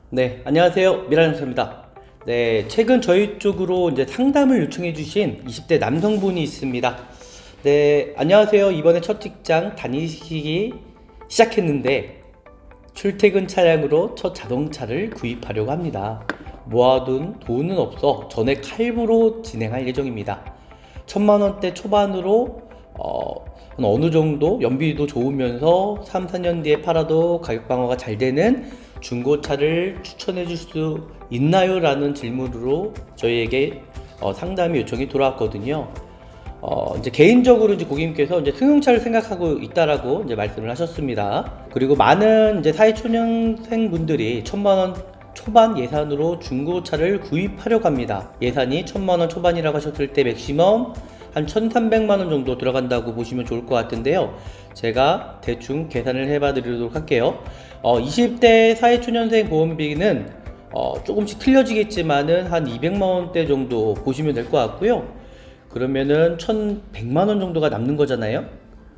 네, 안녕하세요. 미라연수입니다. 네, 최근 저희 쪽으로 이제 상담을 요청해주신 20대 남성분이 있습니다. 네, 안녕하세요. 이번에 첫 직장 다니시기 시작했는데 출퇴근 차량으로 첫 자동차를 구입하려고 합니다. 모아둔 돈은 없어 전액 할부로 진행할 예정입니다. 1000만원대 초반으로 어느 정도 연비도 좋으면서 3, 4년 뒤에 팔아도 가격 방어가 잘 되는 중고차를 추천해 줄 수 있나요? 라는 질문으로 저희에게 상담이 요청이 들어왔거든요. 이제 개인적으로 이제 고객님께서 이제 승용차를 생각하고 있다라고 이제 말씀을 하셨습니다. 그리고 많은 이제 사회초년생 분들이 1000만원 초반 예산으로 중고차를 구입하려고 합니다. 예산이 1000만원 초반이라고 하셨을 때 맥시멈 한 1300만원 정도 들어간다고 보시면 좋을 것 같은데요. 제가 대충 계산을 해봐 드리도록 할게요. 20대 사회초년생 보험비는 조금씩 틀려지겠지만은 한 200만원대 정도 보시면 될 것 같고요. 그러면은 1100만원 정도가 남는 거잖아요.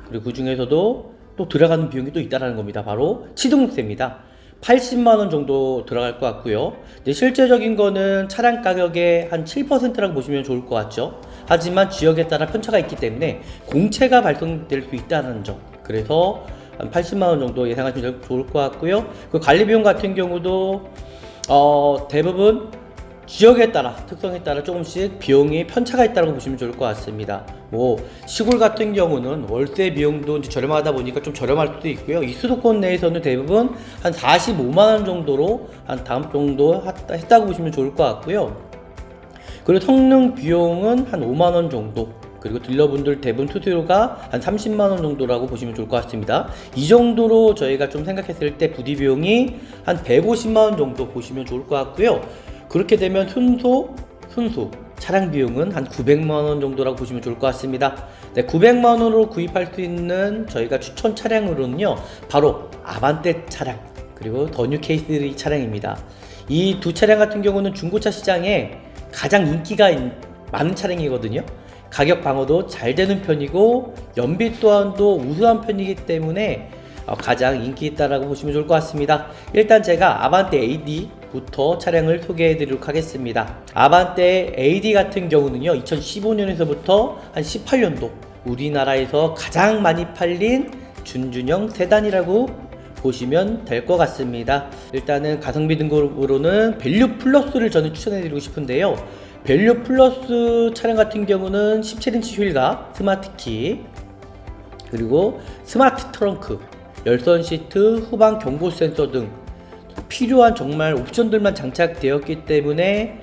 그리고 그 중에서도 또 들어가는 비용이 또 있다라는 겁니다. 바로 취등록세입니다. 80만원 정도 들어갈 것 같고요. 이제 실제적인 거는 차량 가격의 한 7%라고 보시면 좋을 것 같죠. 하지만 지역에 따라 편차가 있기 때문에 공채가 발생될 수 있다는 점, 그래서 한 80만원 정도 예상하시면 좋을 것 같고요. 그 관리비용 같은 경우도 대부분 지역에 따라, 특성에 따라 조금씩 비용이 편차가 있다고 보시면 좋을 것 같습니다. 뭐 시골 같은 경우는 월세 비용도 이제 저렴하다 보니까 좀 저렴할 수도 있고요. 이 수도권 내에서는 대부분 한 45만원 정도로 한 다음 정도 했다고 보시면 좋을 것 같고요. 그리고 성능 비용은 한 5만원 정도, 그리고 딜러분들 대부분 투수료가 한 30만원 정도라고 보시면 좋을 것 같습니다. 이 정도로 저희가 좀 생각했을 때 부디 비용이 한 150만원 정도 보시면 좋을 것 같고요. 그렇게 되면 순수 차량 비용은 한 900만원 정도라고 보시면 좋을 것 같습니다. 네, 900만원으로 구입할 수 있는 저희가 추천 차량으로는요, 바로 아반떼 차량, 그리고 더 뉴 K3 차량입니다. 이 두 차량 같은 경우는 중고차 시장에 가장 인기가 많은 차량이거든요. 가격 방어도 잘 되는 편이고 연비 또한도 우수한 편이기 때문에 가장 인기 있다라고 보시면 좋을 것 같습니다. 일단 제가 아반떼 AD부터 차량을 소개해 드리도록 하겠습니다. 아반떼 AD 같은 경우는요, 2015년에서부터 한 18년도 우리나라에서 가장 많이 팔린 준준형 세단이라고 보시면 될 것 같습니다. 일단은 가성비 등급으로는 밸류 플러스를 저는 추천해 드리고 싶은데요. 밸류 플러스 차량 같은 경우는 17인치 휠과 스마트 키, 그리고 스마트 트렁크, 열선 시트, 후방 경고 센서 등 필요한 정말 옵션들만 장착되었기 때문에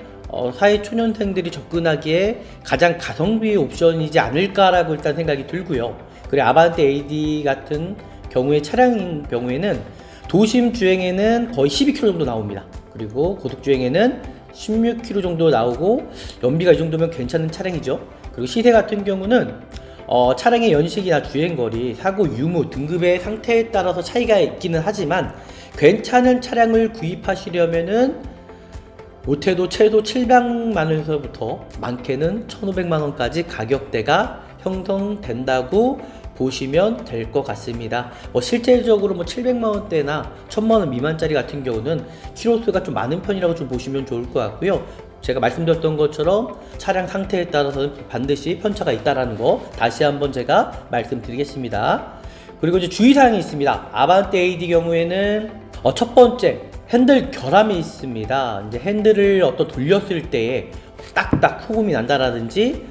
사회초년생들이 접근하기에 가장 가성비 옵션이지 않을까라고 일단 생각이 들고요. 그리고 아반떼 AD 같은 경우의 차량인 경우에는 도심 주행에는 거의 12km 정도 나옵니다. 그리고 고속 주행에는 16km 정도 나오고 연비가 이 정도면 괜찮은 차량이죠. 그리고 시세 같은 경우는 차량의 연식이나 주행거리, 사고 유무, 등급의 상태에 따라서 차이가 있기는 하지만 괜찮은 차량을 구입하시려면은 못해도 최소 700만원에서부터 많게는 1500만원까지 가격대가 형성된다고 보시면 될 것 같습니다. 실제적으로 700만원대나 1000만원 미만짜리 같은 경우는 키로수가 좀 많은 편이라고 좀 보시면 좋을 것 같고요. 제가 말씀드렸던 것처럼 차량 상태에 따라서 반드시 편차가 있다는 거 다시 한번 제가 말씀드리겠습니다. 그리고 이제 주의사항이 있습니다. 아반떼 AD 경우에는 첫 번째, 핸들 결함이 있습니다. 이제 핸들을 돌렸을 때에 딱딱 소음이 난다라든지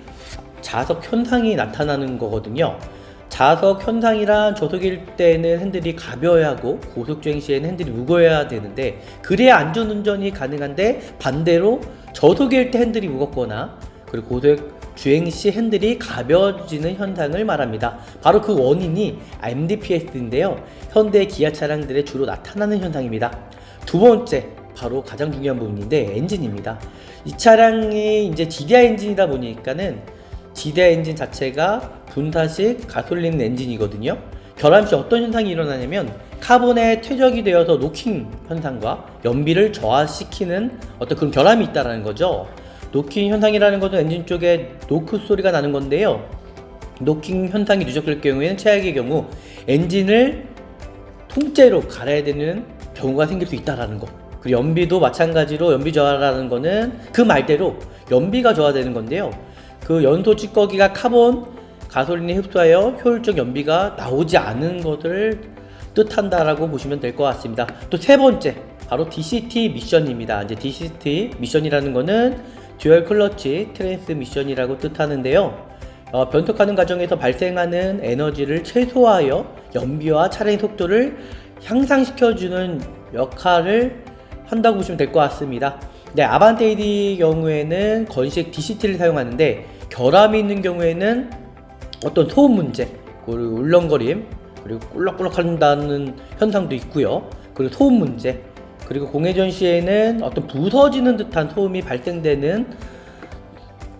자석 현상이 나타나는 거거든요. 자석 현상이란 저속일 때는 핸들이 가벼워야 하고 고속주행 시에는 핸들이 무거워야 되는데, 그래야 안전운전이 가능한데 반대로 저속일 때 핸들이 무겁거나 그리고 고속주행 시 핸들이 가벼워지는 현상을 말합니다. 바로 그 원인이 MDPS인데요. 현대 기아 차량들에 주로 나타나는 현상입니다. 두 번째, 바로 가장 중요한 부분인데 엔진입니다. 이 차량이 이제 GDI 엔진이다 보니까는 GDI 엔진 자체가 분사식 가솔린 엔진이거든요. 결함 시 어떤 현상이 일어나냐면 카본에 퇴적이 되어서 노킹 현상과 연비를 저하시키는 그런 결함이 있다는 거죠. 노킹 현상이라는 것은 엔진 쪽에 노크 소리가 나는 건데요. 노킹 현상이 누적될 경우에는 최악의 경우 엔진을 통째로 갈아야 되는 경우가 생길 수 있다는 거. 그리고 연비도 마찬가지로 연비 저하라는 거는 그 말대로 연비가 저하되는 건데요. 그 연소 찌꺼기가 카본 가솔린에 흡수하여 효율적 연비가 나오지 않은 것을 뜻한다라고 보시면 될 것 같습니다. 또 세 번째, 바로 DCT 미션입니다. 이제 DCT 미션이라는 거는 듀얼 클러치 트랜스미션이라고 뜻하는데요. 변속하는 과정에서 발생하는 에너지를 최소화하여 연비와 차량의 속도를 향상시켜주는 역할을 한다고 보시면 될 것 같습니다. 네, 아반떼 AD 경우에는 건식 DCT를 사용하는데 결함이 있는 경우에는 어떤 소음 문제, 그리고 울렁거림, 그리고 꿀럭꿀럭 한다는 현상도 있고요. 그리고 소음 문제, 그리고 공회전 시에는 어떤 부서지는 듯한 소음이 발생되는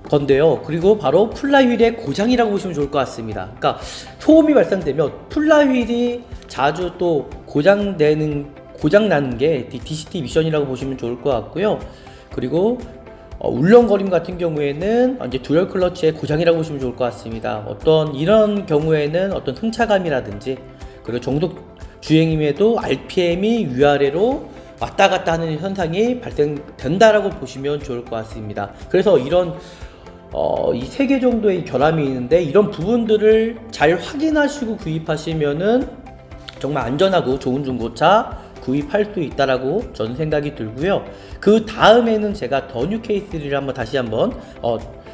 건데요. 그리고 바로 플라휠의 고장이라고 보시면 좋을 것 같습니다. 그러니까 소음이 발생되면 플라휠이 자주 또 고장나는 게 DCT 미션이라고 보시면 좋을 것 같고요. 그리고 울렁거림 같은 경우에는 이제 듀얼 클러치의 고장이라고 보시면 좋을 것 같습니다. 이런 경우에는 어떤 승차감이라든지, 그리고 정속 주행임에도 RPM이 위아래로 왔다 갔다 하는 현상이 발생된다라고 보시면 좋을 것 같습니다. 그래서 이런 이 3개 정도의 결함이 있는데, 이런 부분들을 잘 확인하시고 구입하시면은 정말 안전하고 좋은 중고차 구입할 수 있다라고 저는 생각이 들고요. 그 다음에는 제가 더 뉴 K3를 다시 한번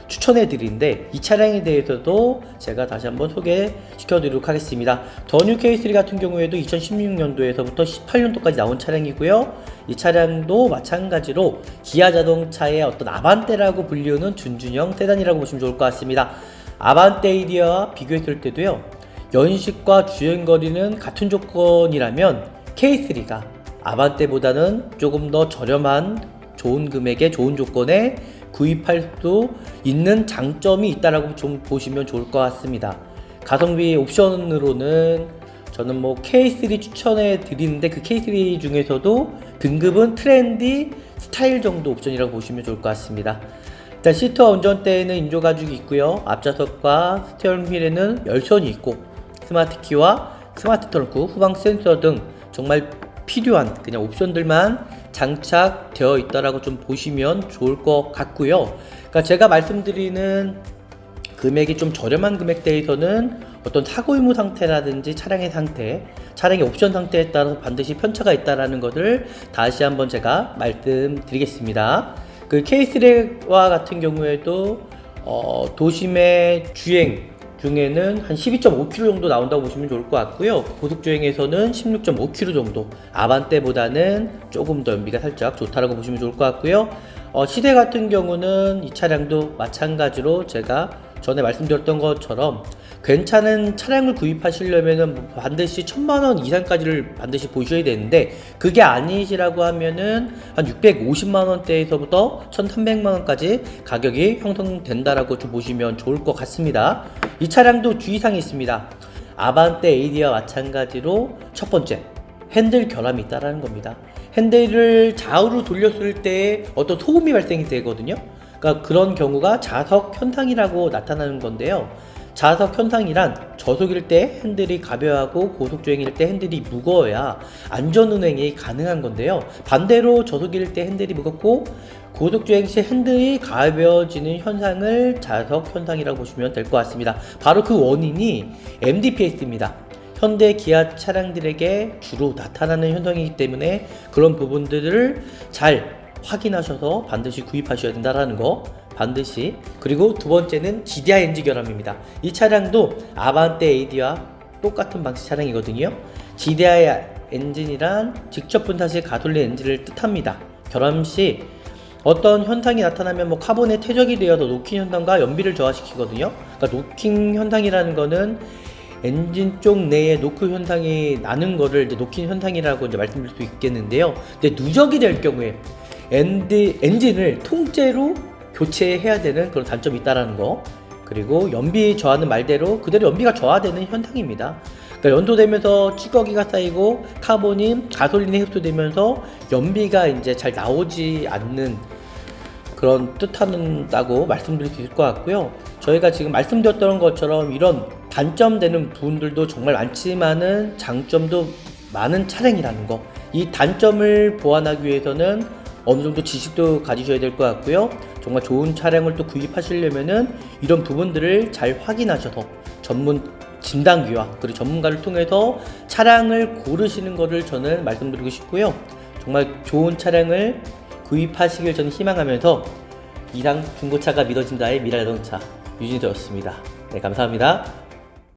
추천해 드리는데, 이 차량에 대해서도 제가 다시 한번 소개시켜 드리도록 하겠습니다. 더 뉴 K3 같은 경우에도 2016년도에서부터 18년도까지 나온 차량이고요. 이 차량도 마찬가지로 기아 자동차의 어떤 아반떼라고 불리우는 준준형 세단이라고 보시면 좋을 것 같습니다. 아반떼 AD와 비교했을 때도요, 연식과 주행거리는 같은 조건이라면 K3가 아반떼보다는 조금 더 저렴한 좋은 금액에 좋은 조건에 구입할 수 있는 장점이 있다라고 좀 보시면 좋을 것 같습니다. 가성비 옵션으로는 저는 K3 추천해 드리는데, 그 K3 중에서도 등급은 트렌디 스타일 정도 옵션이라고 보시면 좋을 것 같습니다. 일단 시트와 운전대에는 인조 가죽이 있고요. 앞좌석과 스티어링 휠에는 열선이 있고, 스마트 키와 스마트 트렁크, 후방 센서 등 정말 필요한 그냥 옵션들만 장착되어 있다라고 좀 보시면 좋을 것 같고요. 그러니까 제가 말씀드리는 금액이 좀 저렴한 금액대에서는 어떤 사고 의무 상태라든지 차량의 상태, 차량의 옵션 상태에 따라서 반드시 편차가 있다라는 것을 다시 한번 제가 말씀드리겠습니다. 그 K3와 같은 경우에도 도심의 주행 중에는 한 12.5km 정도 나온다고 보시면 좋을 것 같고요. 고속주행에서는 16.5km 정도, 아반떼보다는 조금 더 연비가 살짝 좋다라고 보시면 좋을 것 같고요. 시세 같은 경우는 이 차량도 마찬가지로 제가 전에 말씀드렸던 것처럼 괜찮은 차량을 구입하시려면은 반드시 1000만원 이상까지를 반드시 보셔야 되는데, 그게 아니시라고 하면은 한 650만원대에서부터 1300만원까지 가격이 형성된다라고 좀 보시면 좋을 것 같습니다. 이 차량도 주의사항이 있습니다. 아반떼 AD와 마찬가지로 첫 번째, 핸들 결함이 있다라는 겁니다. 핸들을 좌우로 돌렸을 때 어떤 소음이 발생이 되거든요. 그러니까 그런 경우가 자석 현상이라고 나타나는 건데요. 자석 현상이란 저속일 때 핸들이 가벼워하고 고속주행일 때 핸들이 무거워야 안전운행이 가능한 건데요. 반대로 저속일 때 핸들이 무겁고 고속주행 시 핸들이 가벼워지는 현상을 자석 현상이라고 보시면 될 것 같습니다. 바로 그 원인이 MDPS입니다. 현대 기아 차량들에게 주로 나타나는 현상이기 때문에 그런 부분들을 잘 확인하셔서 반드시 구입하셔야 된다는 거 반드시. 그리고 두 번째는 GDI 엔진 결함입니다. 이 차량도 아반떼 AD와 똑같은 방식 차량이거든요. GDI 엔진이란 직접 분사식 가솔린 엔진을 뜻합니다. 결함 시 어떤 현상이 나타나면 카본의 퇴적이 되어서 노킹 현상과 연비를 저하시키거든요. 그러니까 노킹 현상이라는 거는 엔진 쪽 내에 노크 현상이 나는 거를 이제 노킹 현상이라고 이제 말씀드릴 수 있겠는데요. 근데 누적이 될 경우에 엔진을 통째로 교체해야 되는 그런 단점이 있다라는 거. 그리고 연비 저하는 말대로 그대로 연비가 저하되는 현상입니다. 그러니까 연소되면서 찌꺼기가 쌓이고 카본이 가솔린에 흡수되면서 연비가 이제 잘 나오지 않는 그런 뜻한다고 말씀드릴 수 있을 것 같고요. 저희가 지금 말씀드렸던 것처럼 이런 단점되는 부분들도 정말 많지만은 장점도 많은 차량이라는 거, 이 단점을 보완하기 위해서는 어느 정도 지식도 가지셔야 될 것 같고요. 정말 좋은 차량을 또 구입하시려면은 이런 부분들을 잘 확인하셔서 전문 진단기와 그리고 전문가를 통해서 차량을 고르시는 것을 저는 말씀드리고 싶고요. 정말 좋은 차량을 구입하시길 저는 희망하면서 이상 중고차가 믿어진다의 미래자동차 유진이었습니다. 네, 감사합니다.